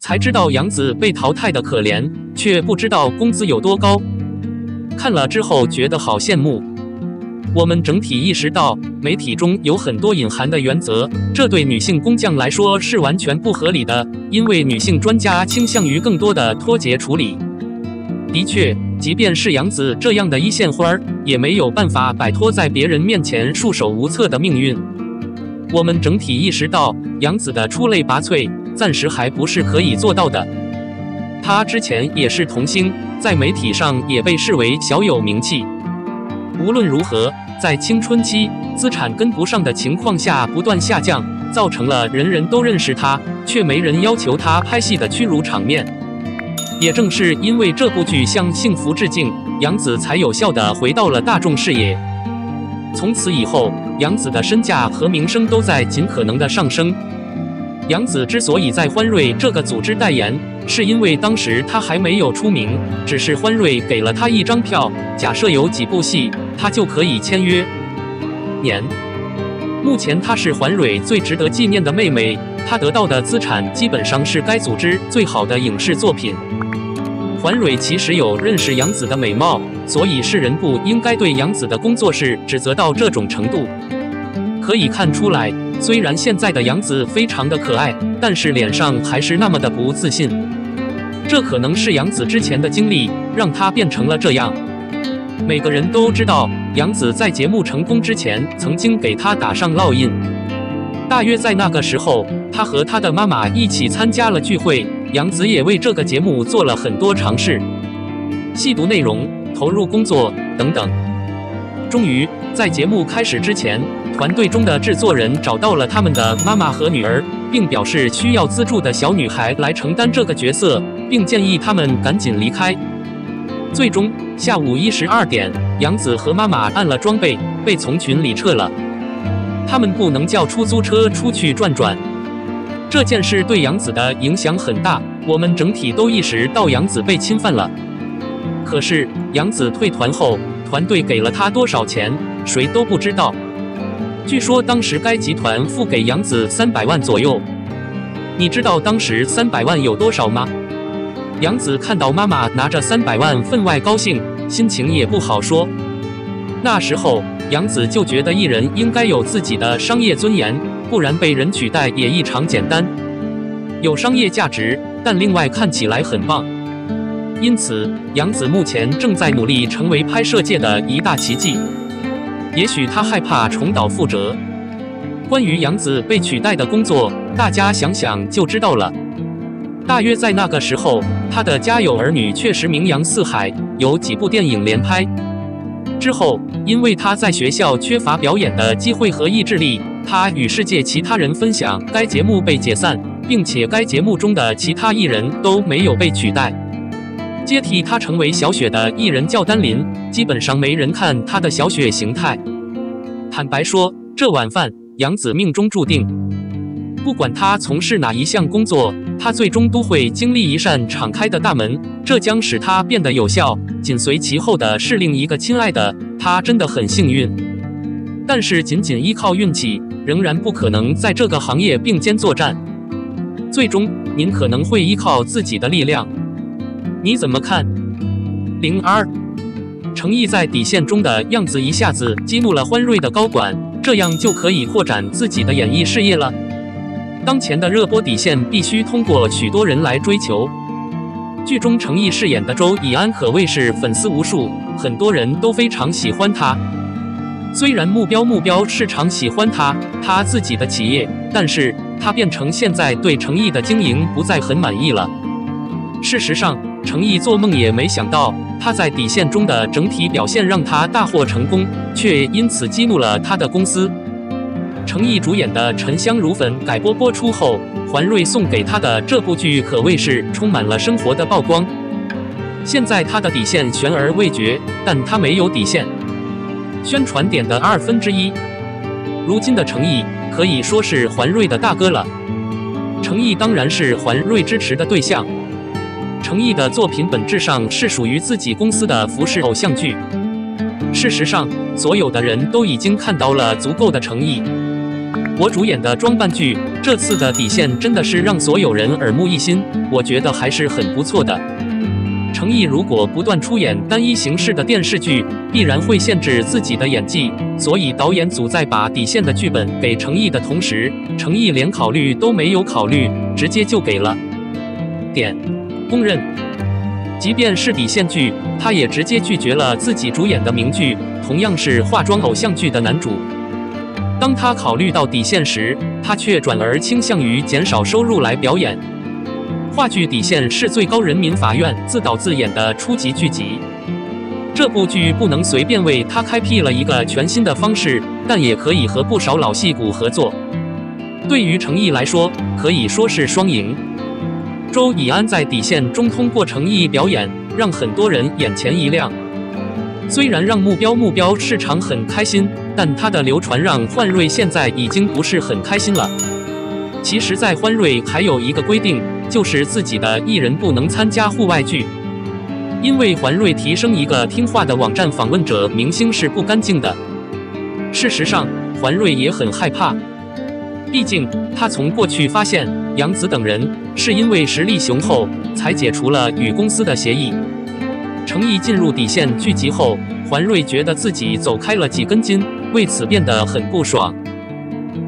才知道杨紫被淘汰的可怜，却不知道工资有多高。看了之后觉得好羡慕。我们整体意识到，媒体中有很多隐含的原则，这对女性工匠来说是完全不合理的，因为女性专家倾向于更多的脱节处理。的确，即便是杨紫这样的一线花儿，也没有办法摆脱在别人面前束手无策的命运。我们整体意识到，杨紫的出类拔萃，暂时还不是可以做到的。她之前也是童星，在媒体上也被视为小有名气。无论如何，在青春期资产跟不上的情况下不断下降，造成了人人都认识她，却没人要求她拍戏的屈辱场面。也正是因为这部剧向幸福致敬，杨紫才有效地回到了大众视野。从此以后，杨紫的身价和名声都在尽可能的上升。杨紫之所以在欢瑞这个组织代言，是因为当时她还没有出名，只是欢瑞给了她一张票，假设有几部戏，她就可以签约。目前她是欢瑞最值得纪念的妹妹，她得到的资产基本上是该组织最好的影视作品。欢瑞其实有认识杨紫的美貌，所以世人不应该对杨紫的工作室指责到这种程度。可以看出来，虽然现在的杨紫非常的可爱，但是脸上还是那么的不自信。这可能是杨紫之前的经历让她变成了这样。每个人都知道，杨紫在节目成功之前曾经给她打上烙印。大约在那个时候，她和她的妈妈一起参加了聚会，杨紫也为这个节目做了很多尝试，细读内容、投入工作等等。终于，在节目开始之前，团队中的制作人找到了他们的妈妈和女儿，并表示需要资助的小女孩来承担这个角色，并建议他们赶紧离开。最终，下午12点，杨紫和妈妈按了装备，被从群里撤了。他们不能叫出租车出去转转。这件事对杨紫的影响很大，我们整体都意识到杨紫被侵犯了。可是，杨紫退团后，团队给了她多少钱，谁都不知道。据说当时该集团付给杨紫300万左右。你知道当时300万有多少吗？杨紫看到妈妈拿着300万，分外高兴，心情也不好说。那时候，杨紫就觉得艺人应该有自己的商业尊严，不然被人取代也异常简单。有商业价值，但另外看起来很棒。因此，杨紫目前正在努力成为拍摄界的一大奇迹。也许她害怕重蹈覆辙。关于杨紫被取代的工作，大家想想就知道了。大约在那个时候，她的《家有儿女》确实名扬四海，有几部电影连拍。之后，因为她在学校缺乏表演的机会和意志力，她与世界其他人分享，该节目被解散，并且该节目中的其他艺人都没有被取代。接替她成为小雪的艺人叫丹琳，基本上没人看她的小雪形态。坦白说，这碗饭杨紫命中注定。不管她从事哪一项工作，她最终都会经历一扇敞开的大门，这将使她变得有效。紧随其后的是另一个亲爱的，她真的很幸运。但是仅仅依靠运气，仍然不可能在这个行业并肩作战。最终，您可能会依靠自己的力量。你怎么看？02程毅在底线中的样子一下子激怒了欢瑞的高管，这样就可以扩展自己的演艺事业了。当前的热播底线必须通过许多人来追求。剧中程毅饰演的周以安可谓是粉丝无数，很多人都非常喜欢他。虽然目标市场喜欢他自己的企业，但是他变成现在对程毅的经营不再很满意了。事实上，程毅做梦也没想到，他在底线中的整体表现让他大获成功，却因此激怒了他的公司。程毅主演的《沉香如粉》改播出后，环瑞送给他的这部剧可谓是充满了生活的曝光。现在他的底线悬而未决，但他没有底线。宣传点的1/2。如今的程毅可以说是环瑞的大哥了。程毅当然是环瑞支持的对象。程毅的作品本质上是属于自己公司的服饰偶像剧。事实上，所有的人都已经看到了足够的诚意。国主演的装扮剧，这次的底线真的是让所有人耳目一新，我觉得还是很不错的。程毅如果不断出演单一形式的电视剧，必然会限制自己的演技，所以导演组在把底线的剧本给程毅的同时，程毅连考虑都没有考虑，直接就给了。公认，即便是底线剧，他也直接拒绝了自己主演的名剧，同样是化妆偶像剧的男主。当他考虑到底线时，他却转而倾向于减少收入来表演。话剧底线是最高人民法院自导自演的初级剧集，这部剧不能随便为他开辟了一个全新的方式，但也可以和不少老戏骨合作。对于程毅来说，可以说是双赢。周以安在底线中通过程毅表演，让很多人眼前一亮。虽然让目标市场很开心，但他的流传让欢瑞现在已经不是很开心了。其实，在欢瑞还有一个规定，就是自己的艺人不能参加户外剧，因为欢瑞提升一个听话的网站访问者明星是不干净的。事实上，欢瑞也很害怕。毕竟，他从过去发现杨紫等人是因为实力雄厚才解除了与公司的协议。程毅进入底线剧集后，欢瑞觉得自己走开了几根筋，为此变得很不爽。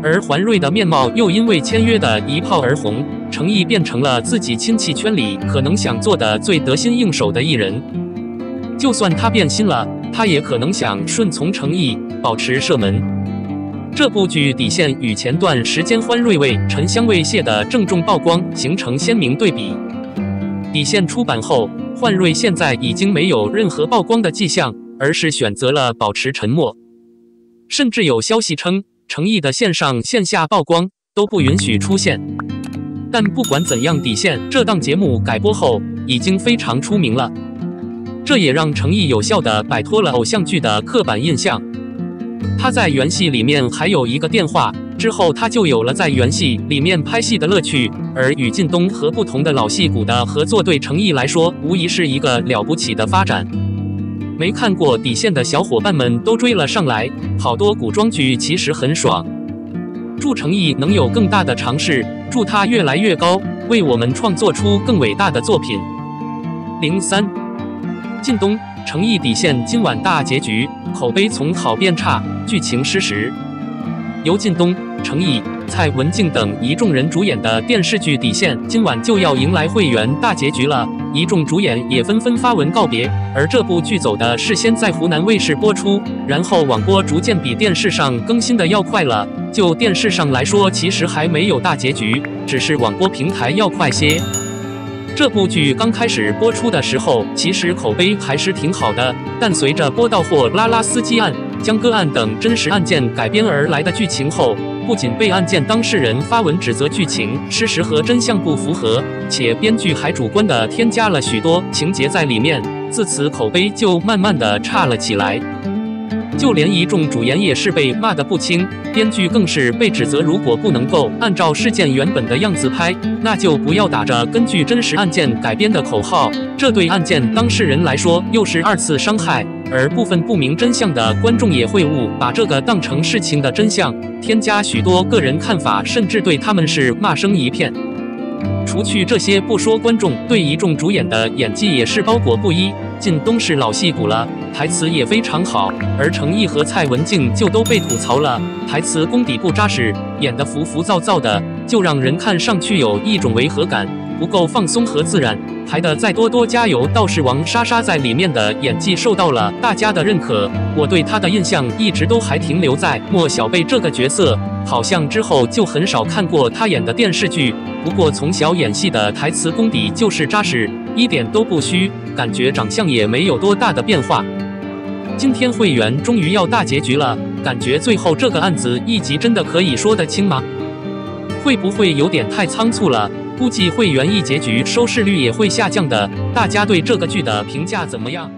而欢瑞的面貌又因为签约的一炮而红，程毅变成了自己亲戚圈里可能想做的最得心应手的艺人。就算他变心了，他也可能想顺从程毅，保持射门。这部剧底线与前段时间欢瑞为沉香未谢的郑重曝光形成鲜明对比。底线出版后，欢瑞现在已经没有任何曝光的迹象，而是选择了保持沉默。甚至有消息称，程毅的线上线下曝光都不允许出现。但不管怎样，底线这档节目改播后已经非常出名了，这也让程毅有效地摆脱了偶像剧的刻板印象。他在原戏里面还有一个电话，之后他就有了在原戏里面拍戏的乐趣。而与靳东和不同的老戏骨的合作，对程毅来说无疑是一个了不起的发展。没看过底线的小伙伴们都追了上来，好多古装剧其实很爽。祝程毅能有更大的尝试，祝他越来越高，为我们创作出更伟大的作品。03，靳东，程毅底线今晚大结局，口碑从好变差，剧情失实。由靳东、程毅、蔡文静等一众人主演的电视剧《底线》今晚就要迎来会员大结局了，一众主演也纷纷发文告别。而这部剧走的是先在湖南卫视播出，然后网播逐渐比电视上更新的要快了。就电视上来说，其实还没有大结局，只是网播平台要快些。这部剧刚开始播出的时候，其实口碑还是挺好的，但随着播到或拉拉斯基案、江歌案等真实案件改编而来的剧情后，不仅被案件当事人发文指责剧情事实和真相不符合，且编剧还主观地添加了许多情节在里面，自此口碑就慢慢地差了起来。就连一众主演也是被骂得不轻，编剧更是被指责，如果不能够按照事件原本的样子拍，那就不要打着根据真实案件改编的口号，这对案件当事人来说又是二次伤害。而部分不明真相的观众也会误把这个当成事情的真相，添加许多个人看法，甚至对他们是骂声一片。除去这些不说，观众对一众主演的演技也是包裹不一。靳东是老戏骨了，台词也非常好，而程毅和蔡文静就都被吐槽了，台词功底不扎实，演得浮浮躁躁的，就让人看上去有一种违和感，不够放松和自然。还得再多多加油。道士王莎莎在里面的演技受到了大家的认可，我对她的印象一直都还停留在莫小贝这个角色，好像之后就很少看过她演的电视剧。不过从小演戏的台词功底就是扎实，一点都不虚，感觉长相也没有多大的变化。今天会员终于要大结局了，感觉最后这个案子一集真的可以说得清吗？会不会有点太仓促了？估计会员一结局收视率也会下降的。大家对这个剧的评价怎么样？